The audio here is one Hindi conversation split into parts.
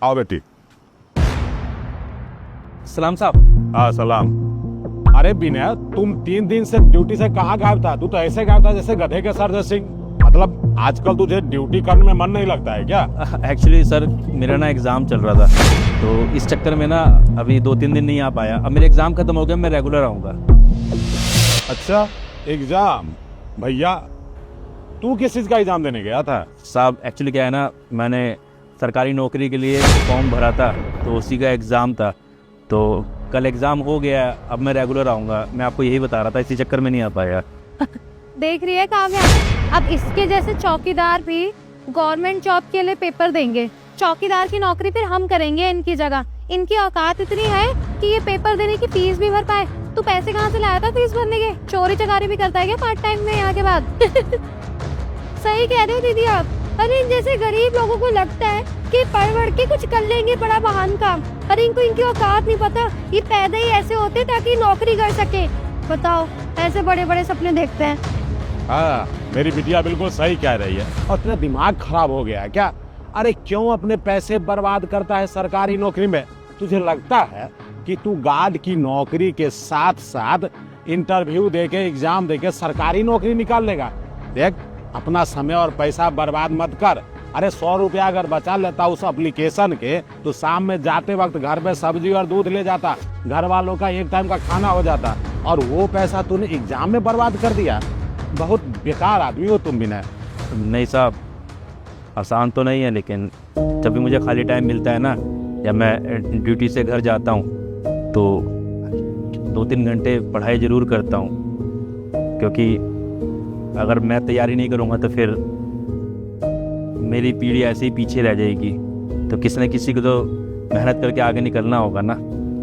आओ बेटी। सलाम साहब। हाँ सलाम। अरे विनय, तुम 3 दिन से ड्यूटी से कहाँ गायब था? तू तो ऐसे गायब था जैसे गधे के सर जैसे। मतलब आजकल तुझे ड्यूटी करने में मन नहीं लगता है क्या? एक्चुअली सर मेरा ना एग्ज़ाम चल रहा था, तो इस चक्कर में ना अभी 2-3 दिन नहीं आ पाया। अब मेरे एग्ज़ाम खत्म हो गया, मैं रेगुलर आऊँगा। अच्छा, एग्जाम? भैया तू किस चीज़ का एग्जाम देने गया था? साहब एक्चुअली क्या है ना, मैंने सरकारी नौकरी के लिए फॉर्म भरा था, तो उसी का एग्ज़ाम था। तो कल एग्ज़ाम हो गया, अब मैं रेगुलर आऊँगा। मैं आपको यही बता रहा था, इसी चक्कर में नहीं आ पाया। देख रही है काव्या, अब इसके जैसे चौकीदार भी गवर्नमेंट जॉब के लिए पेपर देंगे। चौकीदार की नौकरी फिर हम करेंगे इनकी जगह। इनकी औकात इतनी है कि ये पेपर देने की फीस भी भर पाए। तू पैसे कहाँ से लाया था फीस भरने के? चोरी चकारी भी करता है क्या पार्ट टाइम में यहाँ के बाद? सही कह रहे हो दीदी आप। अरे जैसे गरीब लोगों को लगता है कि पढ़ बढ़ के कुछ कर लेंगे बड़ा महान काम, अरे इनको इनकी औकात नहीं पता। ये पैदा ही ऐसे होते ताकि नौकरी कर सके। बताओ, ऐसे बड़े बड़े सपने देखते हैं। हाँ, मेरी बिटिया बिल्कुल सही कह रही है। और तेरा दिमाग खराब हो गया है क्या? अरे क्यों अपने पैसे बर्बाद करता है सरकारी नौकरी में? तुझे लगता है कि तू गार्ड की नौकरी के साथ साथ इंटरव्यू देके एग्जाम देके सरकारी नौकरी निकाल लेगा? देख, अपना समय और पैसा बर्बाद मत कर। अरे 100 रुपया अगर बचा लेता उस एप्लीकेशन के, तो शाम में जाते वक्त घर पे सब्जी और दूध ले जाता, घर वालों का एक टाइम का खाना हो जाता। और वो पैसा तूने एग्जाम में बर्बाद कर दिया। बहुत बेकार आदमी हो तुम भी। नहीं साहब, आसान तो नहीं है, लेकिन जब भी मुझे खाली टाइम मिलता है ना, या मैं ड्यूटी से घर जाता हूँ, तो 2-3 घंटे पढ़ाई ज़रूर करता हूँ। क्योंकि अगर मैं तैयारी नहीं करूँगा तो फिर मेरी पीढ़ी ऐसे ही पीछे रह जाएगी। तो किसी न किसी को तो मेहनत करके आगे निकलना होगा ना।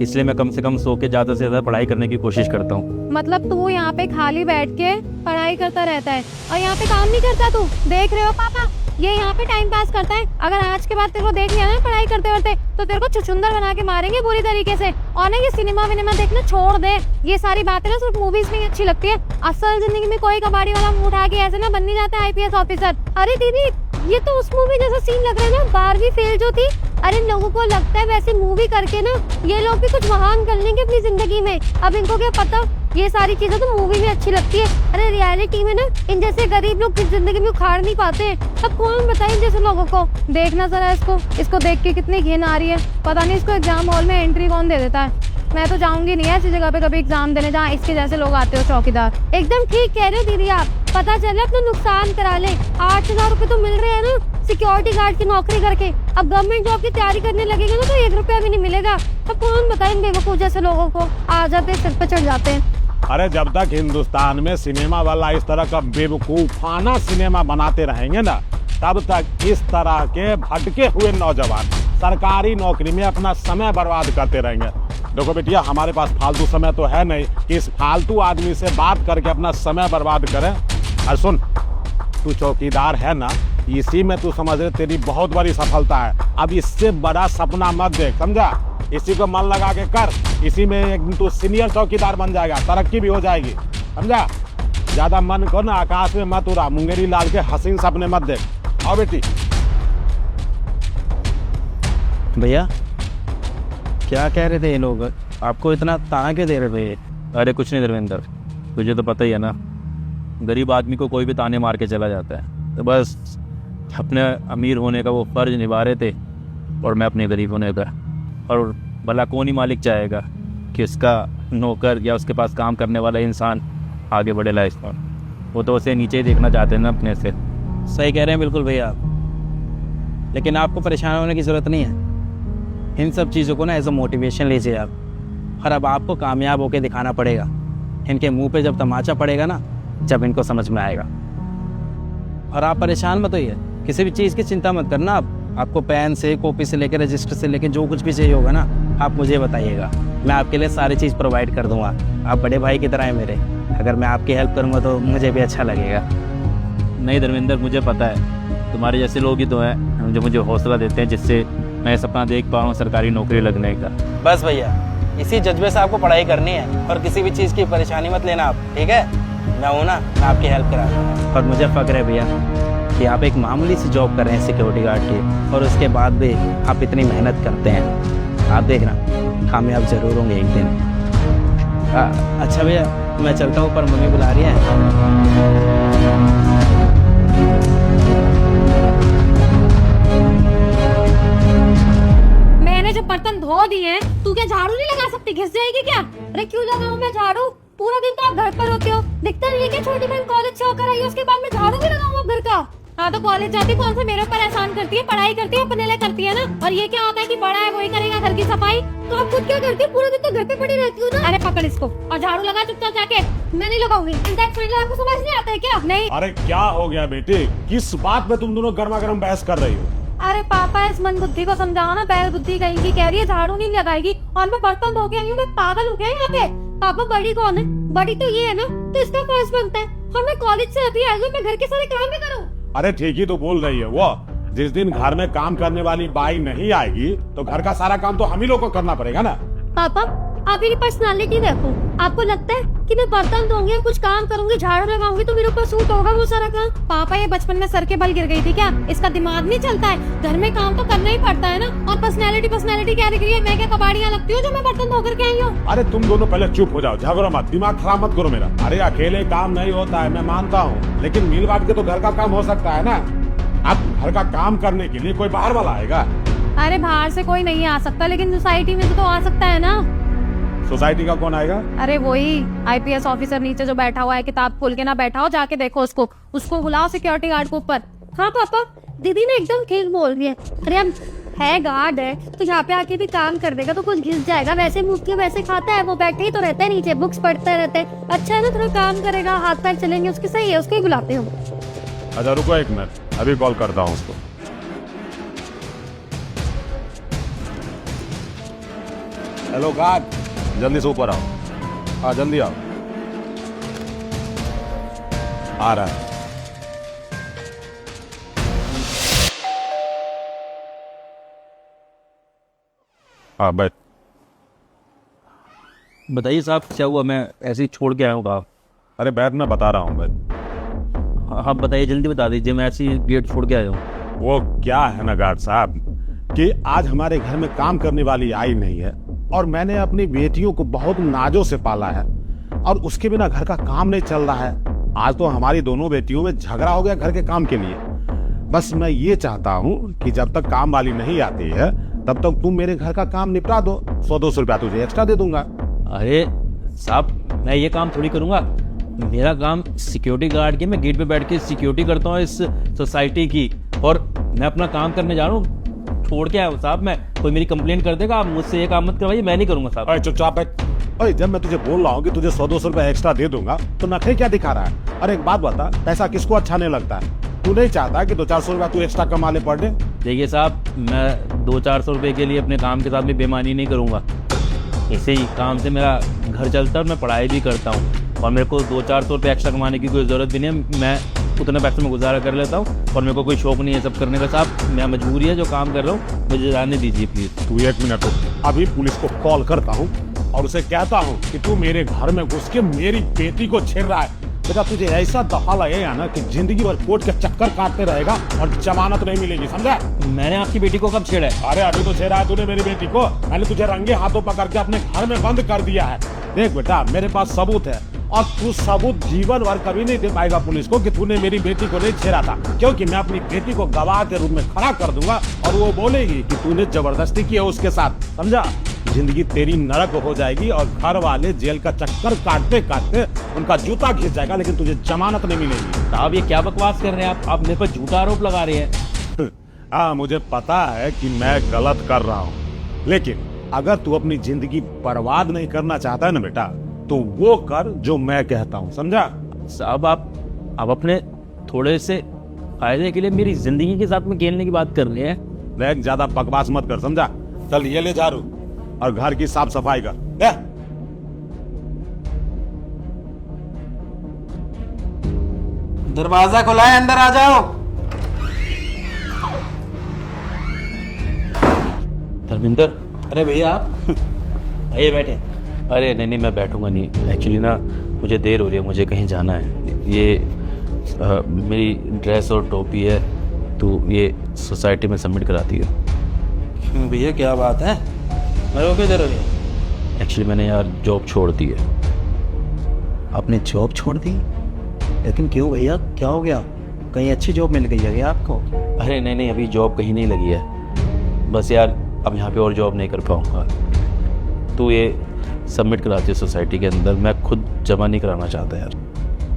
इसलिए मैं कम से कम सो के ज़्यादा से ज़्यादा पढ़ाई करने की कोशिश करता हूँ। मतलब तू यहाँ पे खाली बैठ के पढ़ाई करता रहता है और यहाँ पे काम नहीं करता? तू देख रहे हो पापा, ये यहाँ पे टाइम पास करता है। अगर आज के बाद तेरे को देख लिया ना पढ़ाई करते करते, तो तेरे को छुछुंदर बना के मारेंगे बुरी तरीके से। और ना ये सिनेमा विनेमा देखना छोड़ दे। ये सारी बातें ना सिर्फ मूवीज में ही अच्छी लगती है। असल जिंदगी में कोई कबाड़ी वाला मुंह उठा के ऐसे ना बन नहीं जाता IPS ऑफिसर। अरे दीदी, ये तो उस मूवी जैसा सीन लग रहा है ना, 12वीं फेल जो थी। अरे लोगों को लगता है वैसे मूवी करके ना ये लोग भी कुछ महान कर लेंगे अपनी जिंदगी में। अब इनको क्या पता, ये सारी चीजें तो मूवी में अच्छी लगती है। अरे रियलिटी में ना इन जैसे गरीब लोग किस जिंदगी में उखाड़ नहीं पाते। अब कौन बताए इन जैसे लोगों को? देखना जरा इसको देख के कितनी घिन आ रही है। पता नहीं इसको एग्जाम हॉल में एंट्री कौन दे देता है। मैं तो जाऊंगी नहीं ऐसी जगह पे कभी एग्जाम देने जहाँ इसके जैसे लोग आते हो चौकीदार। एकदम ठीक कह रहे हो दीदी आप। पता चले अपना नुकसान करा ले। 8,000 रुपए तो मिल रहे हैं ना सिक्योरिटी गार्ड की नौकरी करके। अब गवर्नमेंट जॉब की तैयारी करने लगेगा ना तो 1 रुपया भी नहीं मिलेगा। अब कौन बताए इन बेवकूफ जैसे लोगों को? आ जाते सिर पे चढ़ जाते हैं। अरे जब तक हिंदुस्तान में सिनेमा वाला इस तरह का बेवकूफाना सिनेमा बनाते रहेंगे ना, तब तक इस तरह के भटके हुए नौजवान सरकारी नौकरी में अपना समय बर्बाद करते रहेंगे। देखो बेटिया, हमारे पास फालतू समय तो है नहीं कि इस फालतू आदमी से बात करके अपना समय बर्बाद करें। और सुन, तू चौकीदार है ना, इसी में तू समझ रहे तेरी बहुत बड़ी सफलता है। अब इससे बड़ा सपना मत देख, समझा? इसी को मन लगा के कर। इसी में एक दिन तू सीनियर चौकीदार बन जाएगा, तरक्की भी हो जाएगी, समझा? ज्यादा मन को ना आकाश में मत उड़ा, मुंगेरी लाल के हसीन सपने मत देख। आओ बेटी। भैया क्या कह रहे थे ये लोग? आपको इतना ताना क्यों दे रहे थे? अरे कुछ नहीं धर्मेंद्र, तुझे तो पता ही है ना, गरीब आदमी को कोई भी ताने मार के चला जाता है। तो बस अपने अमीर होने का वो फर्ज निभा रहे थे और मैं अपने गरीब होने का। और भला कौन ही मालिक चाहेगा कि उसका नौकर या उसके पास काम करने वाला इंसान आगे बढ़े लाइफ में? वो तो उसे नीचे ही देखना चाहते हैं ना अपने से। सही कह रहे हैं बिल्कुल भैया आप, लेकिन आपको परेशान होने की ज़रूरत नहीं है। इन सब चीज़ों को ना एज अ मोटिवेशन लीजिए आप। और अब आपको कामयाब होकर दिखाना पड़ेगा। इनके मुंह पे जब तमाचा पड़ेगा ना, जब इनको समझ में आएगा। और आप परेशान मत होइए, किसी भी चीज़ की चिंता मत करना आप। आपको पेन से, कॉपी से लेकर, रजिस्टर से लेकर जो कुछ भी चाहिए होगा ना, आप मुझे बताइएगा। मैं आपके लिए सारी चीज़ प्रोवाइड कर दूंगा। आप बड़े भाई की तरह हैं मेरे। अगर मैं आपकी हेल्प करूँगा तो मुझे भी अच्छा लगेगा। नहीं धर्मेंद्र, मुझे पता है तुम्हारे जैसे लोग ही तो हैं जो मुझे हौसला देते हैं, जिससे मैं सपना देख पा रहा हूँ सरकारी नौकरी लगने का। बस भैया, इसी जज्बे से आपको पढ़ाई करनी है और किसी भी चीज़ की परेशानी मत लेना आप, ठीक है? मैं हूँ ना, मैं आपकी हेल्प करा। और मुझे फ़ख्र है भैया कि आप एक मामूली सी जॉब कर रहे हैं सिक्योरिटी गार्ड की, और उसके बाद भी आप इतनी मेहनत करते हैं। आप देखना कामयाब ज़रूर होंगे एक दिन। अच्छा भैया, मैं चलता हूँ, पर मम्मी बुला रही है। मैंने जो बर्तन धो दिए हैं, तू क्या झाड़ू नहीं लगा सकती? घिस जाएगी क्या? अरे क्यों लगाऊं मैं झाड़ू? पूरा दिन तो आप घर पर होते हो, दिखता नहीं है क्या छोटी बहन कॉलेज से होकर आई है, उसके बाद में झाड़ू भी लगाऊं अब घर का? हाँ तो कॉलेज जाती कौन सा मेरे ऊपर एहसान करती है? पढ़ाई करती है, अपने लिए करती है ना। और ये क्या होता है कि बड़ा है वही करेगा घर की सफाई, तो आप खुद क्या करती है? पूरे दिन तो घर पे पड़ी रहती हूँ ना। अरे पकड़ इसको और झाड़ू लगा चुपचाप जाके। मैं नहीं लगाऊंगी। आपको समझ नहीं आता है क्या? नहीं। अरे क्या हो गया बेटे, किस बात में तुम दोनों गर्मा गर्म बहस कर रही हो? अरे पापा, इस मन बुद्धि को समझाओ ना। बैल बुद्धि कहेंगी, कह रही है झाड़ू नहीं लगाएगी, और मैं बर्तन धो के आई हूँ। मैं पागल हूँ क्या यहाँ पे? पापा बड़ी कौन है? बड़ी तो ये है ना, तो इसका फर्ज बनता है। और मैं कॉलेज से अभी आई हूँ, मैं घर के सारे काम भी करूँ। अरे ठीक ही तो बोल रही है वो। जिस दिन घर में काम करने वाली बाई नहीं आएगी तो घर का सारा काम तो हम ही लोग को करना पड़ेगा ना। पापा आप मेरी पर्सनालिटी देखो। आपको लगता है कि मैं बर्तन धोऊंगी, कुछ काम करूंगी, झाड़ू लगाऊंगी तो मेरे ऊपर सूट होगा वो सारा काम? पापा ये बचपन में सर के बल गिर गई थी क्या? इसका दिमाग नहीं चलता है? घर में काम तो करना ही पड़ता है ना। और पर्सनालिटी क्या दिख रही है? मैं क्या कबाड़ियाँ लगती हूँ जो मैं बर्तन धो करके आई हूँ? अरे तुम दोनों पहले चुप हो जाओ, झगड़ो मत, दिमाग खराब मत करो मेरा। अरे अकेले काम नहीं होता है, मैं मानता हूँ, लेकिन मिल बांट के तो घर का काम हो सकता है ना। अब घर का काम करने के लिए कोई बाहर वाला आएगा? अरे बाहर से कोई नहीं आ सकता, लेकिन सोसाइटी में से तो आ सकता है ना। सोसाइटी का कौन आएगा? अरे वही IPS ऑफिसर नीचे जो बैठा हुआ है, किताब खोल के ना बैठा हो, जाके देखो उसको बुलाओ सिक्योरिटी गार्ड को ऊपर। हाँ पापा, दीदी ने एकदम ठीक बोल रही है। अरे हम है गार्ड है तो यहाँ पे आके भी काम कर देगा तो कुछ घिस जाएगा। वैसे मुंह के वैसे खाता है, वो बैठे ही तो रहता है नीचे, बुक्स पढ़ते रहते हैं। अच्छा है ना, थोड़ा काम करेगा, हाथ पैर चलेंगे उसके। सही है, उसको ही बुलाते हो। अच्छा रुको एक मिनट, अभी कॉल करता हूँ उसको। हेलो गार्ड, जल्दी से ऊपर आओ। हाँ जल्दी आओ। आ रहा है। हाँ बैठ। बताइए साहब क्या हुआ? मैं ऐसे ही छोड़ के आया हूँ कहा। अरे बैठ, मैं बता रहा हूँ बैठ। हाँ बताइए, जल्दी बता दीजिए, मैं ऐसे ही गेट छोड़ के आया हूँ। वो क्या है ना गार्ड साहब कि आज हमारे घर में काम करने वाली आई नहीं है, और मैंने अपनी बेटियों को बहुत नाजों से पाला है, और उसके बिना घर का काम नहीं चल रहा है। आज तो हमारी दोनों बेटियों में झगड़ा हो गया घर के काम के लिए। बस मैं ये चाहता हूँ कि जब तक काम वाली नहीं आती है तब तक तुम मेरे घर का काम निपटा दो। 100-200 रुपया तुझे एक्स्ट्रा दे दूंगा। अरे साहब, मैं ये काम थोड़ी करूँगा। मेरा काम सिक्योरिटी गार्ड की, मैं गेट पे बैठ के सिक्योरिटी करता हूँ इस सोसाइटी की, और मैं अपना काम करने जा रहा हूँ। छोड़ के आया हूँ साहब मैं। कोई मेरी कंप्लेंट कर देगा, आप मुझसे ये काम मत करवाइए, मैं नहीं करूँगा साहब। चुपचाप बैठ। अरे जब मैं तुझे बोल रहा हूँ कि तुझे 100-200 रुपया एक्स्ट्रा दे दूंगा तो नखरे क्या दिखा रहा है? अरे एक बात बता, पैसा किसको अच्छा नहीं लगता है? तू नहीं चाहता कि 200-400 रुपया तू एक्स्ट्रा कमा ले पर डे? देखिए साहब, मैं 200-400 रुपये के लिए अपने काम के साथ भी बेईमानी नहीं करूँगा। इसी काम से मेरा घर चलता है और मैं पढ़ाई भी करता हूँ, और मेरे को 200-400 रुपये एक्स्ट्रा कमाने की कोई ज़रूरत भी नहीं है। मैं उतने पैसे में गुजारा कर लेता हूँ, और मेरे को कोई शौक नहीं है सब करने का साहब। मैं मजबूरी है जो काम कर रहा हूँ, मुझे जाने दीजिए प्लीज़। तू एक मिनट रुक, अभी पुलिस को कॉल करता हूँ और उसे कहता हूँ कि तू मेरे घर में घुस के मेरी बेटी को छेड़ रहा है। बेटा तुझे ऐसा दफा लगेगा ना कि जिंदगी भर कोर्ट के चक्कर काटते रहेगा और जमानत नहीं मिलेगी, समझा? मैंने आपकी बेटी को कब छेड़ा है? अरे अभी तो छेड़ा है तूने मेरी बेटी को। मैंने तुझे रंगे हाथों पकड़ के अपने घर में बंद कर दिया है। देख बेटा, मेरे पास सबूत है, और तू सबूत जीवन भर कभी नहीं दे पाएगा पुलिस को कि तूने मेरी बेटी को नहीं छेड़ा था, क्योंकि मैं अपनी बेटी को गवाह के रूप में खड़ा कर दूंगा और वो बोलेगी कि तूने जबरदस्ती किया उसके साथ, समझा? जिंदगी तेरी नरक हो जाएगी और घर वाले जेल का चक्कर काटते काटते उनका जूता घिस जाएगा, लेकिन तुझे जमानत नहीं मिलेगी। साहब ये क्या बकवास कर रहे हैं आप मेरे पर झूठा आरोप लगा रहे हैं। हाँ मुझे पता है कि मैं गलत कर रहा हूँ, लेकिन अगर तू अपनी जिंदगी बर्बाद नहीं करना चाहता है ना बेटा, तो वो कर जो मैं कहता हूँ, समझा? साहब आप अपने थोड़े से फायदे के लिए मेरी जिंदगी के साथ में खेलने की बात कर रहे हैं। देख ज्यादा बकवास मत कर, समझा? चल ये ले झाड़ू और घर की साफ सफाई कर। दरवाजा खुला है, अंदर आ जाओ। धर्मिंदर, अरे भैया आप आइए बैठे। अरे नहीं मैं बैठूंगा नहीं, एक्चुअली ना मुझे देर हो रही है, मुझे कहीं जाना है। ये मेरी ड्रेस और टोपी है तो ये सोसाइटी में सबमिट कराती है। क्यों भैया, क्या बात है? मेरे को क्यों दे रहे हो? एक्चुअली मैंने यार जॉब छोड़ दी है। आपने जॉब छोड़ दी? लेकिन क्यों भैया, क्या हो गया? कहीं अच्छी जॉब मिल गई है क्या आपको? अरे नहीं, अभी जॉब कहीं नहीं लगी है। बस यार अब यहाँ पे और जॉब नहीं कर पाऊँगा। तो ये सबमिट कराती है सोसाइटी के अंदर, मैं खुद जमा नहीं कराना चाहता यार।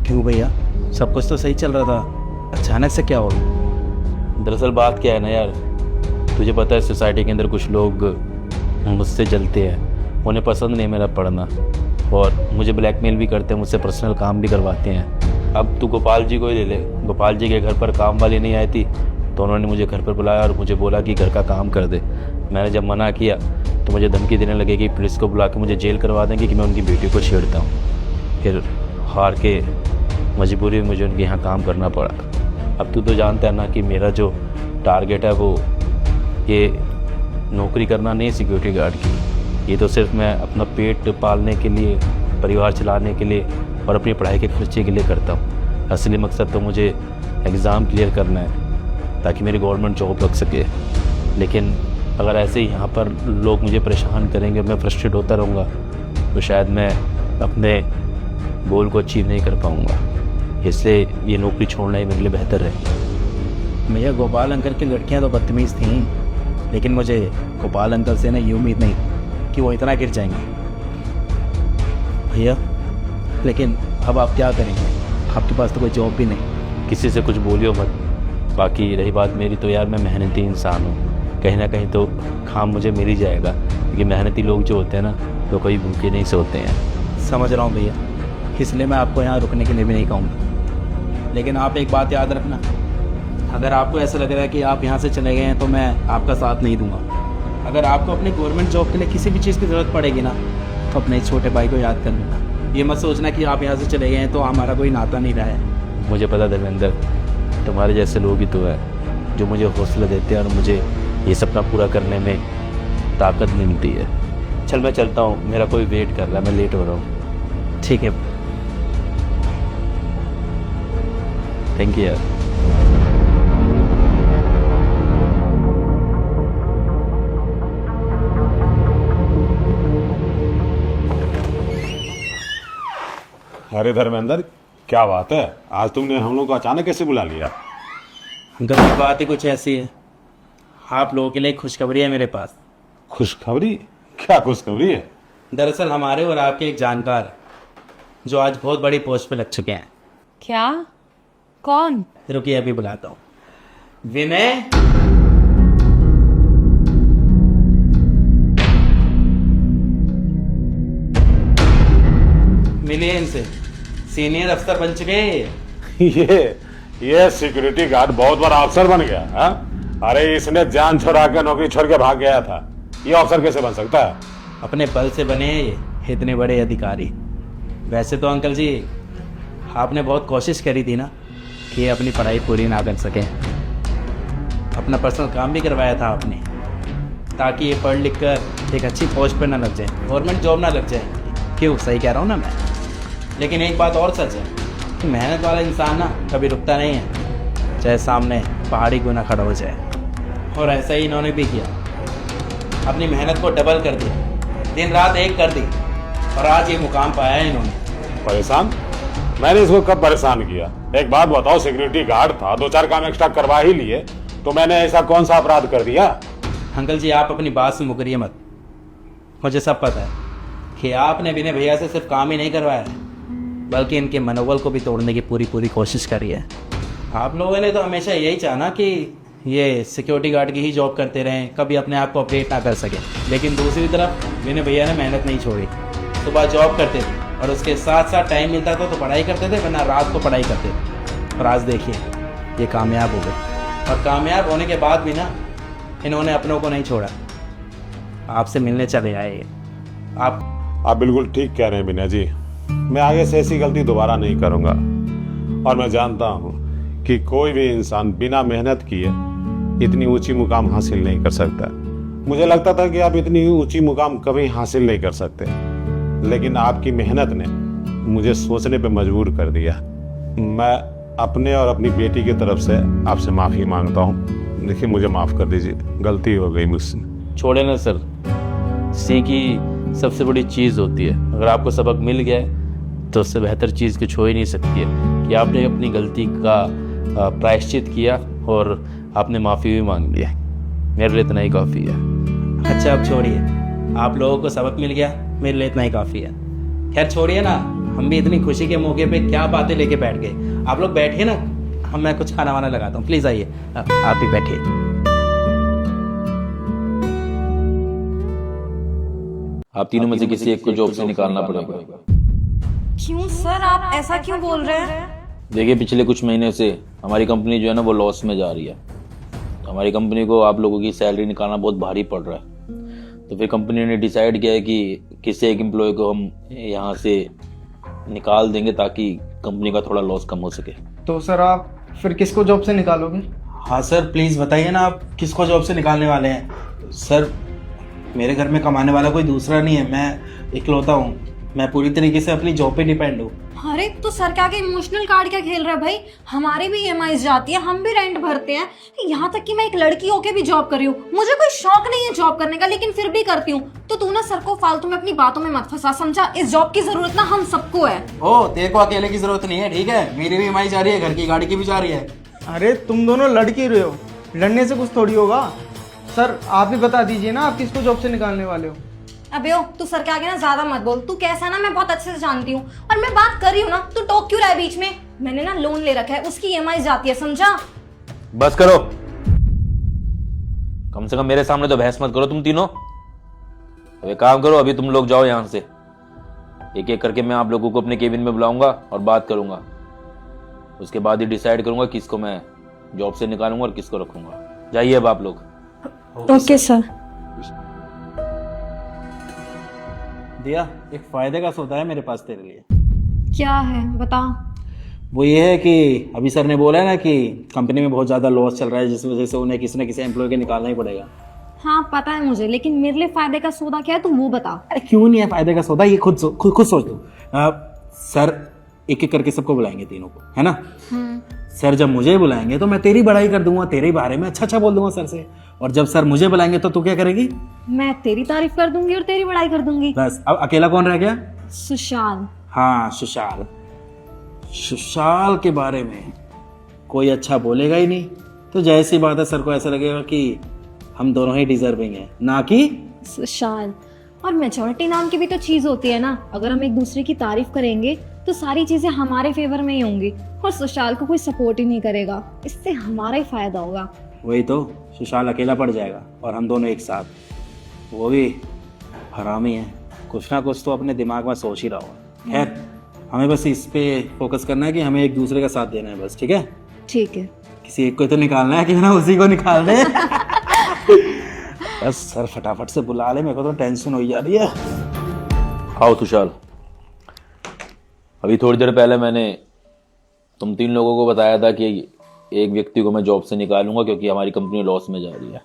क्यों भैया, सब कुछ तो सही चल रहा था, अचानक से क्या हो गया? दरअसल बात क्या है ना यार, तुझे पता है सोसाइटी के अंदर कुछ लोग मुझसे जलते हैं, उन्हें पसंद नहीं मेरा पढ़ना और मुझे ब्लैकमेल भी करते हैं, मुझसे पर्सनल काम भी करवाते हैं। अब तू गोपाल जी को ही ले ले, गोपाल जी के घर पर काम वाली नहीं आई थी तो उन्होंने मुझे घर पर बुलाया और मुझे बोला कि घर का काम कर दे। मैंने जब मना किया तो मुझे धमकी देने लगे कि पुलिस को बुला के मुझे जेल करवा देंगे कि मैं उनकी बेटी को छेड़ता हूँ। फिर हार के मजबूरी में मुझे उनके यहाँ काम करना पड़ा। अब तू तो जानता है ना कि मेरा जो टारगेट है वो ये नौकरी करना नहीं, सिक्योरिटी गार्ड की। ये तो सिर्फ मैं अपना पेट पालने के लिए, परिवार चलाने के लिए और अपनी पढ़ाई के खर्चे के लिए करता हूँ। असली मकसद तो मुझे एग्ज़ाम क्लियर करना है ताकि मेरी गवर्नमेंट जॉब लग सके। लेकिन अगर ऐसे ही यहाँ पर लोग मुझे परेशान करेंगे, मैं फ्रस्ट्रेट होता रहूँगा तो शायद मैं अपने गोल को अचीव नहीं कर पाऊँगा। इसलिए ये नौकरी छोड़ना ही मेरे लिए बेहतर है। भैया, गोपाल अंकल की लड़कियां तो बदतमीज़ थीं, लेकिन मुझे गोपाल अंकल से ना ये उम्मीद नहीं कि वो इतना गिर जाएंगे। भैया, लेकिन अब आप क्या करेंगे? आपके पास तो कोई जॉब भी नहीं। किसी से कुछ बोलियो मत। बाकी रही बात मेरी, तो यार मैं मेहनती इंसान हूँ, कहीं ना कहीं तो काम मुझे मिल ही जाएगा, क्योंकि मेहनती लोग जो होते हैं ना तो कभी भूखे नहीं सोते हैं। समझ रहा हूँ भैया, इसलिए मैं आपको यहाँ रुकने के लिए भी नहीं कहूँगा। लेकिन आप एक बात याद रखना, अगर आपको ऐसा लग रहा है कि आप यहाँ से चले गए हैं तो मैं आपका साथ नहीं दूंगा। अगर आपको अपनी गवर्नमेंट जॉब के लिए किसी भी चीज़ की ज़रूरत पड़ेगी ना तो अपने छोटे भाई को याद कर लेना। ये मत सोचना कि आप यहाँ से चले गए हैं तो हमारा कोई नाता नहीं रहा है। मुझे पता धर्मेंद्र, तुम्हारे जैसे लोग ही तो है जो मुझे हौसला देते हैं और मुझे ये सपना पूरा करने में ताकत मिलती है। चल मैं चलता हूँ, मेरा कोई वेट कर रहा है, मैं लेट हो रहा हूँ। ठीक है। थैंक यू यार। अरे धर्मेंद्र, क्या बात है, आज तुमने हम लोग को अचानक कैसे बुला लिया? गलत बात ही कुछ ऐसी है, आप लोगों के लिए खुशखबरी है मेरे पास। खुशखबरी? क्या खुशखबरी है? दरअसल हमारे और आपके एक जानकार जो आज बहुत बड़ी पोस्ट पे लग चुके हैं। क्या? कौन? रुकिए, अभी बुलाता हूँ। विनय, मिलिए इनसे, सीनियर अफसर बन चुके हैं। ये सिक्योरिटी गार्ड बहुत बड़ा अफसर बन गया है? अरे इसने जान छुड़ा कर नौकरी छोड़ के भाग गया था, ये अफसर कैसे बन सकता है? अपने बल से बने हैं ये इतने बड़े अधिकारी। वैसे तो अंकल जी, आपने बहुत कोशिश करी थी ना कि ये अपनी पढ़ाई पूरी ना कर सके। अपना पर्सनल काम भी करवाया था आपने ताकि ये पढ़ लिख कर एक अच्छी पोस्ट पर ना लग जाए, गवर्नमेंट जॉब ना लग जाए। क्यों, सही कह रहा हूँ ना मैं? लेकिन एक बात और सच है कि मेहनत वाला इंसान ना कभी रुकता नहीं है, चाहे सामने पहाड़ी क्यों ना खड़ा हो जाए। और ऐसा ही इन्होंने भी किया, अपनी मेहनत को डबल कर दिया, दिन रात एक कर दी और आज ये मुकाम पाया है इन्होंने। परेशान? मैंने इसको कब परेशान किया? एक बात बताओ, सिक्योरिटी गार्ड था, 2-4 काम एक्स्ट्रा करवा ही लिए, तो मैंने ऐसा कौन सा अपराध कर दिया? अंकल जी, आप अपनी बात से मुकरिए मत। मुझे सब पता है कि आपने विनय भैया से सिर्फ काम ही नहीं करवाया है, बल्कि इनके मनोबल को भी तोड़ने की पूरी कोशिश करी है। आप लोगों ने तो हमेशा यही चाहा कि ये सिक्योरिटी गार्ड की ही जॉब करते रहें, कभी अपने आप को अपडेट ना कर सके। लेकिन दूसरी तरफ विनय भैया ने मेहनत नहीं छोड़ी, सुबह जॉब करते थे और उसके साथ साथ टाइम मिलता था तो पढ़ाई करते थे, वरना रात को पढ़ाई करते थे। और आज देखिए ये कामयाब हो गए, और कामयाब होने के बाद भी ना इन्होंने अपनों को नहीं छोड़ा, आपसे मिलने चले आए। आप बिल्कुल ठीक कह रहे हैं विनय जी, मैं आगे से ऐसी गलती दोबारा नहीं करूंगा। और मैं जानता हूं कि कोई भी इंसान बिना मेहनत किए इतनी ऊंची मुकाम हासिल नहीं कर सकता। मुझे लगता था कि आप इतनी ऊंची मुकाम कभी हासिल नहीं कर सकते, लेकिन आपकी मेहनत ने मुझे सोचने पे मजबूर कर दिया। मैं अपने और अपनी बेटी की तरफ से आपसे माफ़ी मांगता हूँ। देखिए, मुझे माफ़ कर दीजिए, गलती हो गई मुझसे। छोड़े ना सर, सीखी सबसे बड़ी चीज़ होती है। अगर आपको सबक मिल गया है तो उससे बेहतर चीज़ कुछ हो ही नहीं सकती है कि आपने अपनी गलती का प्रायश्चित किया और आपने माफ़ी भी मांग लिया। मेरे लिए इतना ही काफ़ी है। अच्छा अब छोड़िए, आप लोगों को सबक मिल गया, मेरे लिए इतना ही काफ़ी है। खैर छोड़िए ना, हम भी इतनी खुशी के मौके पे क्या बातें लेके बैठ गए। आप लोग बैठिए ना, मैं कुछ खाना वाना लगाता हूँ। प्लीज़ आइए, आप भी बैठिए। आप तीनों में से किसी एक को जॉब से निकालना पड़ेगा। क्यों सर, आप ऐसा क्यों बोल रहे हैं? देखिए, पिछले कुछ महीने से हमारी कंपनी जो है ना वो लॉस में जा रही है। हमारी कंपनी को आप लोगों की सैलरी निकालना बहुत भारी पड़ रहा है। तो फिर कंपनी ने डिसाइड किया है कि किसी एक एम्प्लॉय को हम यहाँ से निकाल देंगे ताकि कंपनी का थोड़ा लॉस कम हो सके। तो सर आप फिर किसको जॉब से निकालोगे? हाँ सर, प्लीज़ बताइए ना, आप किसको जॉब से निकालने वाले हैं? सर मेरे घर में कमाने वाला कोई दूसरा नहीं है, मैं इकलौता हूँ। मैं पूरी तरीके से अपनी जॉब पे डिपेंड हूँ। अरे तो सर क्या के इमोशनल कार्ड क्या खेल रहा है भाई? हमारे भी EMI जाती है, हम भी रेंट भरते हैं। यहाँ तक कि मैं एक लड़की होके भी जॉब कर रही हूँ। मुझे कोई शौक नहीं है जॉब करने का, लेकिन फिर भी करती हूँ। तो तू ना सर को फालतू में अपनी बातों में मत फंसा, समझा? इस जॉब की जरूरत ना हम सबको है। ओ, तेरे को अकेले की जरूरत नहीं है, ठीक है? मेरी भी EMI जा रही है, घर की गाड़ी की भी जा रही है। अरे तुम दोनों लड़के रहे हो, लड़ने से कुछ थोड़ी होगा। सर आप ही बता दीजिए ना, आप किसको जॉब से निकालने वाले हो? अबे ओ, तू सर के आगे ना ज्यादा मत बोल। तू कैसा है ना मैं बहुत अच्छे से जानती हूँ, और मैं बात कर रही हूँ ना, तू टोक क्यों रहा है बीच में? मैंने ना लोन ले रखा है, उसकी EMI जाती है, समझा? बस करो, कम से कम मेरे सामने तो बहस मत करो तुम तीनों। अब एक काम करो, अभी तुम लोग जाओ यहाँ से। एक एक करके मैं आप लोगों को अपने केबिन में बुलाऊंगा और बात करूंगा। उसके बाद ही डिसाइड करूंगा किसको मैं जॉब से निकालूंगा और किसको रखूंगा। जाइए अब आप लोग। Okay sir. दिया, एक फायदे का सौदा है मेरे पास तेरे लिए। क्या है बता। वो ये है कि अभी सर ने बोला है ना कि कंपनी में बहुत ज़्यादा लॉस चल रहा है, जिस वजह से उन्हें किसी न किसी एम्प्लॉय को निकालना ही पड़ेगा। हाँ पता है मुझे, लेकिन मेरे लिए फायदे का सौदा क्या है तुम वो बता। अरे क्यों नहीं है फायदे का सौदा, ये खुद सोच लो। सर एक एक करके सबको बुलाएंगे तीनों को, है ना? सर जब मुझे बुलाएंगे तो मैं तेरी बड़ाई कर दूंगा, तेरे बारे में अच्छा बोल दूंगा सर से। और जब सर मुझे बुलाएंगे तो तू क्या करेगी? मैं तेरी तारीफ कर दूंगी और तेरी बड़ाई कर दूंगी। बस अब अकेला कौन रह गया? सुशाल। हाँ सुशाल। सुशाल के बारे में कोई अच्छा बोलेगा ही नहीं, तो जैसी बात है सर को ऐसा लगेगा कि हम दोनों ही डिजर्विंग हैं, ना कि सुशाल। और मेजोरिटी नाम की भी तो चीज होती है ना, अगर हम एक दूसरे की तारीफ करेंगे तो सारी चीजें हमारे फेवर में ही होंगी, और सुशाल को कोई सपोर्ट ही नहीं करेगा, इससे हमारा ही फायदा होगा। वही तो, सुशाल अकेला पड़ जाएगा और हम दोनों एक साथ। वो भी हरामी है, कुछ ना कुछ तो अपने दिमाग में सोच ही रहा होगा। खैर हमें बस इस पे फोकस करना है कि हमें एक दूसरे का साथ देना है बस, ठीक है? ठीक है। किसी एक को तो निकालना है कि ना उसी को निकाल दे। बस सर फटाफट से बुला ले, मेरे को तो टेंशन हो जा रही है। आओ तुषार, अभी थोड़ी देर पहले मैंने तुम तीन लोगों को बताया था कि एक व्यक्ति को मैं जॉब से निकालूंगा क्योंकि हमारी कंपनी लॉस में जा रही है।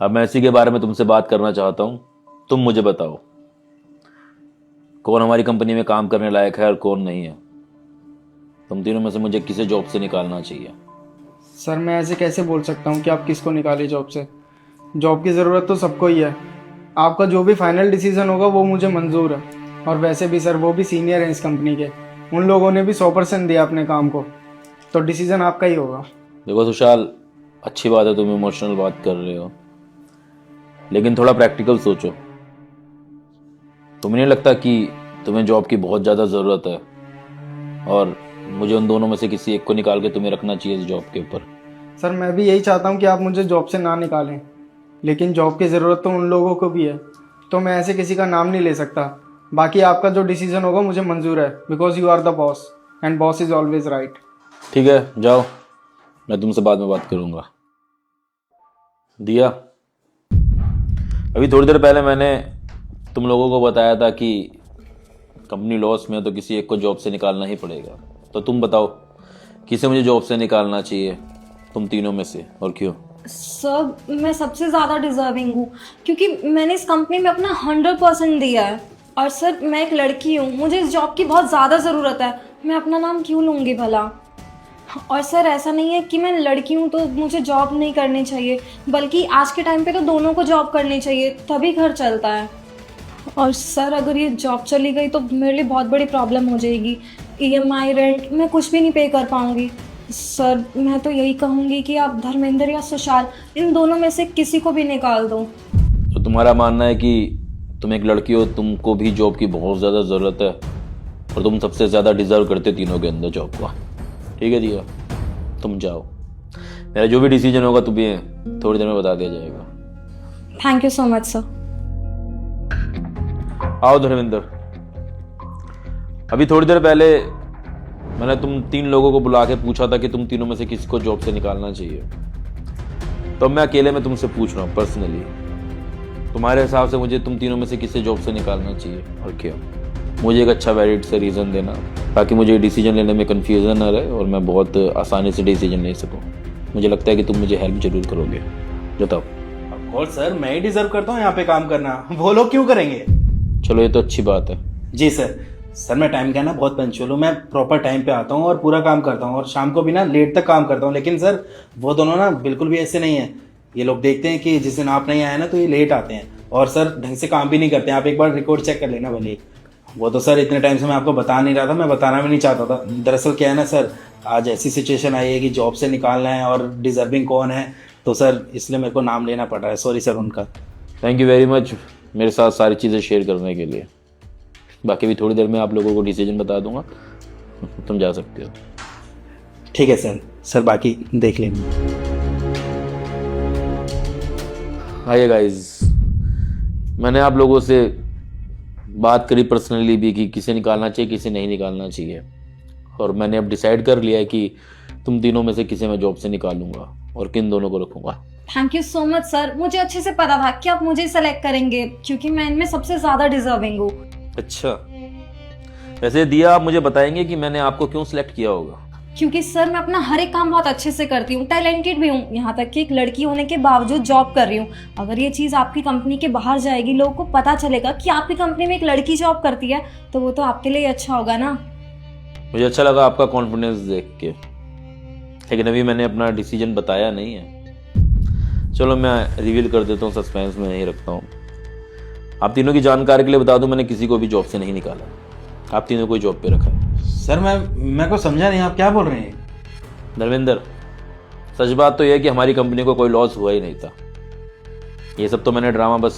अब मैं इसी के बारे में तुमसे बात करना चाहता हूं। तुम मुझे बताओ कौन हमारी कंपनी में काम करने लायक है और कौन नहीं है। तुम तीनों में से मुझे किसे जॉब से निकालना चाहिए? सर मैं ऐसे कैसे बोल सकता हूँ कि आप किसको निकालिए जॉब से? जॉब की ज़रूरत तो सबको ही है। आपका जो भी फाइनल डिसीजन होगा वो मुझे मंजूर है। और वैसे भी सर वो भी सीनियर हैं इस कंपनी के, उन लोगों ने भी 100% दिया अपने काम को, तो डिसीजन आपका ही होगा। देखो सुशाल, अच्छी बात है तुम इमोशनल बात कर रहे हो, लेकिन थोड़ा प्रैक्टिकल सोचो। तुम्हें नहीं लगता कि तुम्हें जॉब की बहुत ज़्यादा ज़रूरत है और मुझे उन दोनों में से किसी एक को निकाल के तुम्हें रखना चाहिए इस जॉब के ऊपर? सर मैं भी यही चाहता हूँ कि आप मुझे जॉब से ना निकालें, लेकिन जॉब की ज़रूरत तो उन लोगों को भी है, तो मैं ऐसे किसी का नाम नहीं ले सकता। बाकी आपका जो डिसीजन होगा मुझे मंजूर है, because you are the boss and boss is always right. ठीक है, जाओ, मैं तुमसे बाद में बात करूंगा। दिया, अभी थोड़ी देर पहले मैंने तुम लोगों को बताया था कि कंपनी लॉस में है तो किसी एक को जॉब से निकालना ही पड़ेगा। तो तुम बताओ किसे मुझे जॉब से निकालना चाहिए तुम तीनों में से, और क्यों? सर मैं सबसे ज़्यादा डिजर्विंग हूँ, क्योंकि मैंने इस कंपनी में अपना 100% दिया है। और सर मैं एक लड़की हूँ, मुझे इस जॉब की बहुत ज़्यादा ज़रूरत है। मैं अपना नाम क्यों लूँगी भला? और सर ऐसा नहीं है कि मैं लड़की हूँ तो मुझे जॉब नहीं करनी चाहिए, बल्कि आज के टाइम पे तो दोनों को जॉब करनी चाहिए, तभी घर चलता है। और सर अगर ये जॉब चली गई तो मेरे लिए बहुत बड़ी प्रॉब्लम हो जाएगी। EMI, रेंट, मैं कुछ भी नहीं पे कर पाऊँगी। सर मैं तो यही कहूँगी कि आप धर्मेंद्र या सुशाल, इन दोनों में से किसी को भी निकाल दो। तो तुम्हारा मानना है कि तुम एक लड़की हो, तुमको भी जॉब की बहुत ज़्यादा ज़रूरत है और तुम सबसे ज़्यादा डिज़र्व करते तीनों के अंदर जॉब को। ठीक है दिया, तुम जाओ, मेरा जो भी डिसीजन होगा तुम्हें थोड़ी देर में बता दिया जाएगा। Thank you so much sir. आओ धर्मेंद्र, अभी थोड़ी देर पहले मैंने तुम 3 लोगों को बुला के पूछा था कि तुम तीनों में से किसी को जॉब से निकालना चाहिए। तो मैं अकेले में तुमसे पूछ रहा हूँ पर्सनली, तुम्हारे हिसाब से मुझे तुम तीनों में से किसे जॉब से निकालना चाहिए और क्यों? मुझे एक अच्छा वैलिड से रीज़न देना ताकि मुझे डिसीजन लेने में कन्फ्यूज़न ना रहे और मैं बहुत आसानी से डिसीजन ले सकूँ। मुझे लगता है कि तुम मुझे हेल्प जरूर करोगे, बताओ। और सर मैं ही डिजर्व करता हूँ यहाँ पे काम करना, वो लोग क्यों करेंगे? चलो ये तो अच्छी बात है। जी सर मैं टाइम का ना बहुत पंचुअल हूँ, मैं प्रॉपर टाइम पे आता हूँ और पूरा काम करता हूँ और शाम को भी ना लेट तक काम करता हूँ। लेकिन सर वो दोनों ना बिल्कुल भी ऐसे नहीं है। ये लोग देखते हैं कि जिस दिन आप नहीं आए ना तो ये लेट आते हैं और सर ढंग से काम भी नहीं करते हैं। आप एक बार रिकॉर्ड चेक कर लेना भले। वो तो सर इतने टाइम से मैं आपको बता नहीं रहा था, मैं बताना भी नहीं चाहता था। दरअसल क्या है ना सर, आज ऐसी सिचुएशन आई है कि जॉब से निकालना है और डिजर्विंग कौन है, तो सर इसलिए मेरे को नाम लेना पड़ रहा है। सॉरी सर उनका। थैंक यू वेरी मच मेरे साथ सारी चीज़ें शेयर करने के लिए। बाकी भी थोड़ी देर में आप लोगों को डिसीजन बता दूंगा, तुम जा सकते हो। ठीक है सर बाकी देख लेंगे। हाय गाइस, मैंने आप लोगों से बात करी पर्सनली भी कि किसे निकालना चाहिए किसे नहीं निकालना चाहिए, और मैंने अब डिसाइड कर लिया है कि तुम तीनों में से किसे मैं जॉब से निकालूंगा और किन दोनों को रखूंगा। Thank you so much sir, मुझे अच्छे से पता था कि आप मुझे सेलेक्ट करेंगे क्योंकि मैं इनमें सबसे ज्यादा डिजर्विंग हूँ। अच्छा, वैसे दिया आप मुझे बताएंगे कि मैंने आपको क्यों सिलेक्ट किया होगा? क्योंकि सर मैं अपना हर एक काम बहुत अच्छे से करती हूँ, टैलेंटेड भी हूँ, यहाँ तक कि एक लड़की होने के बावजूद जॉब कर रही हूँ। अगर ये चीज़ आपकी कंपनी के बाहर जाएगी, लोगों को पता चलेगा कि आपकी कंपनी में एक लड़की जॉब करती है, तो वो तो आपके लिए अच्छा होगा ना। मुझे अच्छा लगा आपका कॉन्फिडेंस देख के, लेकिन अभी मैंने अपना डिसीजन बताया नहीं है। चलो मैं रिवील कर देता हूँ, सस्पेंस में नहीं रखता हूँ। आप तीनों की जानकारी के लिए बता दूं, मैंने किसी को भी जॉब से नहीं निकाला, आप तीनों को जॉब पे रखा है। सर मैं को समझा नहीं, आप क्या बोल रहे हैं? धर्मेंद्र, सच बात तो यह है कि हमारी कंपनी को कोई लॉस हुआ ही नहीं था। ये सब तो मैंने ड्रामा बस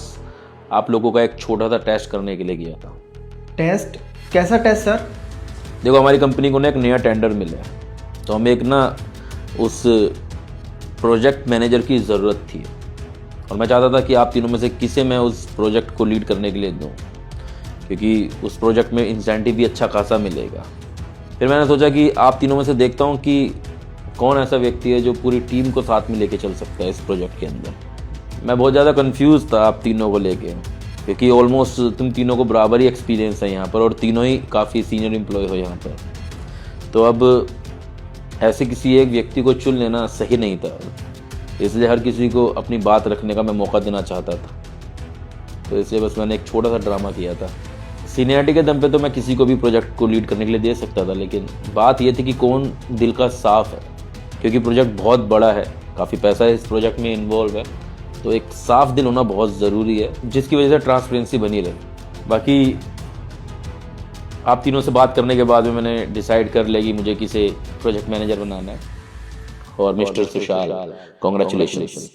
आप लोगों का एक छोटा सा टेस्ट करने के लिए किया था। टेस्ट? कैसा टेस्ट सर? देखो, हमारी कंपनी को ना एक नया टेंडर मिला है, तो हमें एक ना उस प्रोजेक्ट मैनेजर की ज़रूरत थी और मैं चाहता था कि आप तीनों में से किसे मैं उस प्रोजेक्ट को लीड करने के लिए दूं, क्योंकि उस प्रोजेक्ट में इंसेंटिव भी अच्छा खासा मिलेगा। फिर मैंने सोचा कि आप तीनों में से देखता हूं कि कौन ऐसा व्यक्ति है जो पूरी टीम को साथ में लेके चल सकता है इस प्रोजेक्ट के अंदर। मैं बहुत ज़्यादा कंफ्यूज था आप तीनों को लेके, क्योंकि ऑलमोस्ट तुम तीनों को बराबर ही एक्सपीरियंस है यहाँ पर और तीनों ही काफ़ी सीनियर एम्प्लॉय हो यहाँ पर। तो अब ऐसे किसी एक व्यक्ति को चुन लेना सही नहीं था, इसलिए हर किसी को अपनी बात रखने का मैं मौका देना चाहता था। तो इसलिए बस मैंने एक छोटा सा ड्रामा किया था। सीनियरिटी के दम पे तो मैं किसी को भी प्रोजेक्ट को लीड करने के लिए दे सकता था, लेकिन बात ये थी कि कौन दिल का साफ है, क्योंकि प्रोजेक्ट बहुत बड़ा है, काफ़ी पैसा इस प्रोजेक्ट में इन्वॉल्व है, तो एक साफ दिल होना बहुत ज़रूरी है, जिसकी वजह से ट्रांसपेरेंसी बनी रहे। बाकी आप तीनों से बात करने के बाद में मैंने डिसाइड कर लिया कि मुझे किसे प्रोजेक्ट मैनेजर बनाना है, और मिस्टर सुशाल, कॉन्ग्रेचुलेशंस,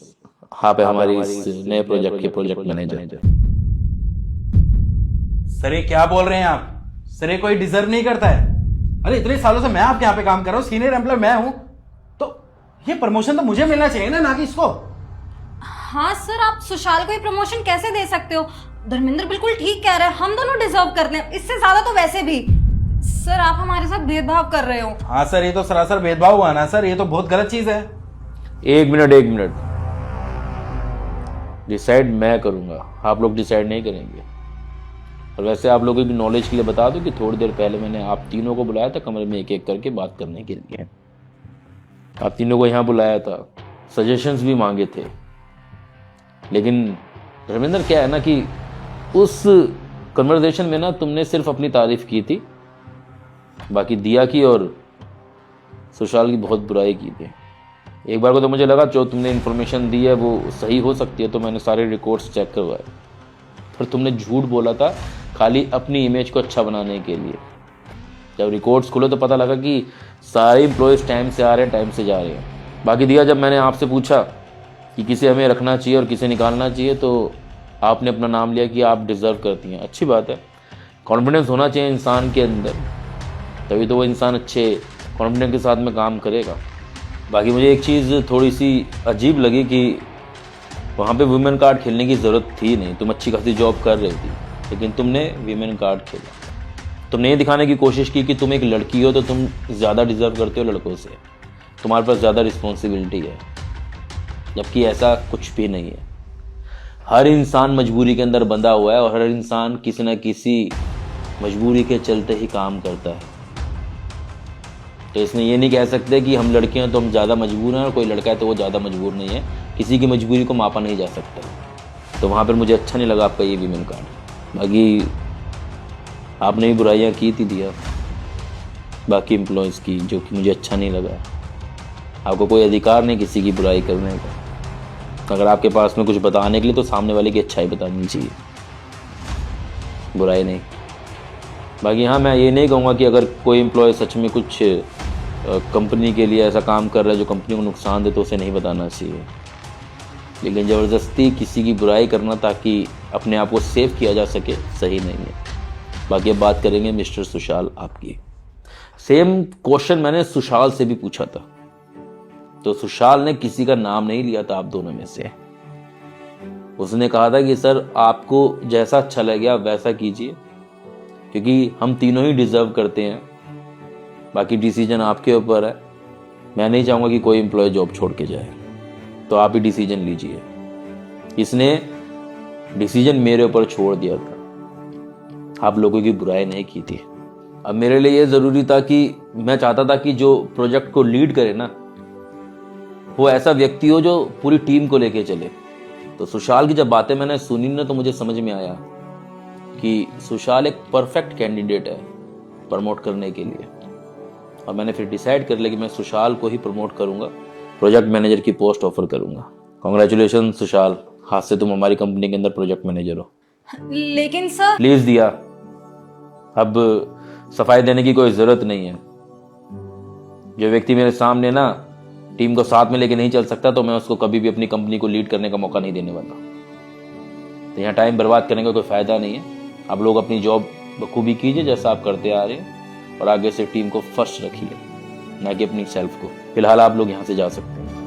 आप है हमारी इस नए प्रोजेक्ट के प्रोजेक्ट मैनेजर। सर ये क्या बोल रहे हैं आप? सर ये कोई डिजर्व नहीं करता है। अरे इतने सालों से मैं आपके यहाँ पे काम कर रहा हूँ, सीनियर एम्प्लॉय मैं हूँ, तो ये प्रमोशन तो मुझे मिलना चाहिए ना कि इसको। हाँ सर, आप सुशाल को ये प्रमोशन कैसे दे सकते हो? धर्मेंद्र बिल्कुल ठीक कह रहे हैं, हम दोनों डिजर्व करते हैं, इससे ज्यादा तो वैसे भी। सर आप हमारे साथ भेदभाव कर रहे हो। हाँ सर, ये तो सरासर भेदभाव हुआ ना सर, ये तो बहुत गलत चीज है। एक मिनट, डिसाइड मैं करूंगा, आप लोग डिसाइड नहीं करेंगे। और वैसे आप लोगों की नॉलेज के लिए बता दूं कि थोड़ी देर पहले मैंने आप तीनों को बुलाया था कमरे में एक एक करके बात करने के लिए। आप तीनों को यहाँ बुलाया था, सजेशंस भी मांगे थे, लेकिन धर्मेंद्र क्या है ना कि उस कन्वर्सेशन में ना तुमने सिर्फ अपनी तारीफ की थी, बाकी दिया की और सुशाल की बहुत बुराई की थी। एक बार को तो मुझे लगा जो तुमने इन्फॉर्मेशन दी है वो सही हो सकती है, तो मैंने सारे रिकॉर्ड्स चेक करवाए, पर तुमने झूठ बोला था खाली अपनी इमेज को अच्छा बनाने के लिए। जब रिकॉर्ड्स खुले तो पता लगा कि सारे एम्प्लॉयज़ टाइम से आ रहे हैं, टाइम से जा रहे हैं। बाकी दिया, जब मैंने आपसे पूछा कि किसे हमें रखना चाहिए और किसे निकालना चाहिए, तो आपने अपना नाम लिया कि आप डिज़र्व करती हैं। अच्छी बात है, कॉन्फिडेंस होना चाहिए इंसान के अंदर, तभी तो वो इंसान अच्छे कॉन्फिडेंस के साथ में काम करेगा। बाकी मुझे एक चीज़ थोड़ी सी अजीब लगी कि वहाँ पे वुमेन कार्ड खेलने की ज़रूरत थी नहीं। तुम अच्छी खासी जॉब कर रही थी, लेकिन तुमने वीमेन कार्ड खेला। तुमने ये दिखाने की कोशिश की कि तुम एक लड़की हो तो तुम ज़्यादा डिज़र्व करते हो लड़कों से, तुम्हारे पास ज़्यादा रिस्पॉन्सिबिलिटी है, जबकि ऐसा कुछ भी नहीं है। हर इंसान मजबूरी के अंदर बंधा हुआ है और हर इंसान किसी न किसी मजबूरी के चलते ही काम करता है। तो इसमें ये नहीं कह सकते कि हम लड़के हैं तो हम ज़्यादा मजबूर हैं और कोई लड़का है तो वो ज़्यादा मजबूर नहीं है। किसी की मजबूरी को मापा नहीं जा सकता। तो वहाँ पर मुझे अच्छा नहीं लगा आपका ये वीमेन कार्ड। बाकी आपने भी बुराइयाँ की थी दिया बाकी एम्प्लॉयज़ की, जो कि मुझे अच्छा नहीं लगा। आपको कोई अधिकार नहीं किसी की बुराई करने का। अगर आपके पास में कुछ बताने के लिए तो सामने वाले की अच्छाई बतानी चाहिए, बुराई नहीं। बाकी हाँ, मैं ये नहीं कहूँगा कि अगर कोई एम्प्लॉय सच में कुछ कंपनी के लिए ऐसा काम कर रहा है जो कंपनी को नुकसान दे तो उसे नहीं बताना चाहिए, लेकिन ज़बरदस्ती किसी की बुराई करना ताकि अपने आप को सेव किया जा सके सही नहीं है। बाकी अब बात करेंगे मिस्टर सुशाल आपकी। सेम क्वेश्चन मैंने सुशाल से भी पूछा था, तो सुशाल ने किसी का नाम नहीं लिया था आप दोनों में से। उसने कहा था कि सर आपको जैसा अच्छा लगे आप वैसा कीजिए, क्योंकि हम तीनों ही डिज़र्व करते हैं। बाकी डिसीजन आपके ऊपर है। मैं नहीं चाहूँगा कि कोई एम्प्लॉय जॉब छोड़ के जाए, तो आप ही डिसीजन लीजिए। इसने डिसीजन मेरे ऊपर छोड़ दिया था, आप लोगों की बुराई नहीं की थी। अब मेरे लिए ये ज़रूरी था कि मैं चाहता था कि जो प्रोजेक्ट को लीड करे ना, वो ऐसा व्यक्ति हो जो पूरी टीम को लेके चले। तो सुशाल की जब बातें मैंने सुनी ना, तो मुझे समझ में आया कि सुशाल एक परफेक्ट कैंडिडेट है प्रमोट करने के लिए। और मैंने फिर डिसाइड कर लिया कि मैं सुशाल को ही प्रमोट करूंगा, प्रोजेक्ट मैनेजर की पोस्ट ऑफर करूंगा। कॉन्ग्रेचुलेशन सुशाल, आज से तुम हमारी कंपनी के अंदर प्रोजेक्ट मैनेजर हो। लेकिन सर प्लीज दिया, अब सफाई देने की कोई जरूरत नहीं है। जो व्यक्ति मेरे सामने ना टीम को साथ में लेके नहीं चल सकता, तो मैं उसको कभी भी अपनी कंपनी को लीड करने का मौका नहीं देने वाला। तो यहाँ टाइम बर्बाद करने का कोई फायदा नहीं है। आप लोग अपनी जॉब बखूबी कीजिए जैसा आप करते आ रहे हैं, और आगे से टीम को फर्स्ट रखिए, ना कि अपनी सेल्फ को। फिलहाल आप लोग यहाँ से जा सकते हैं।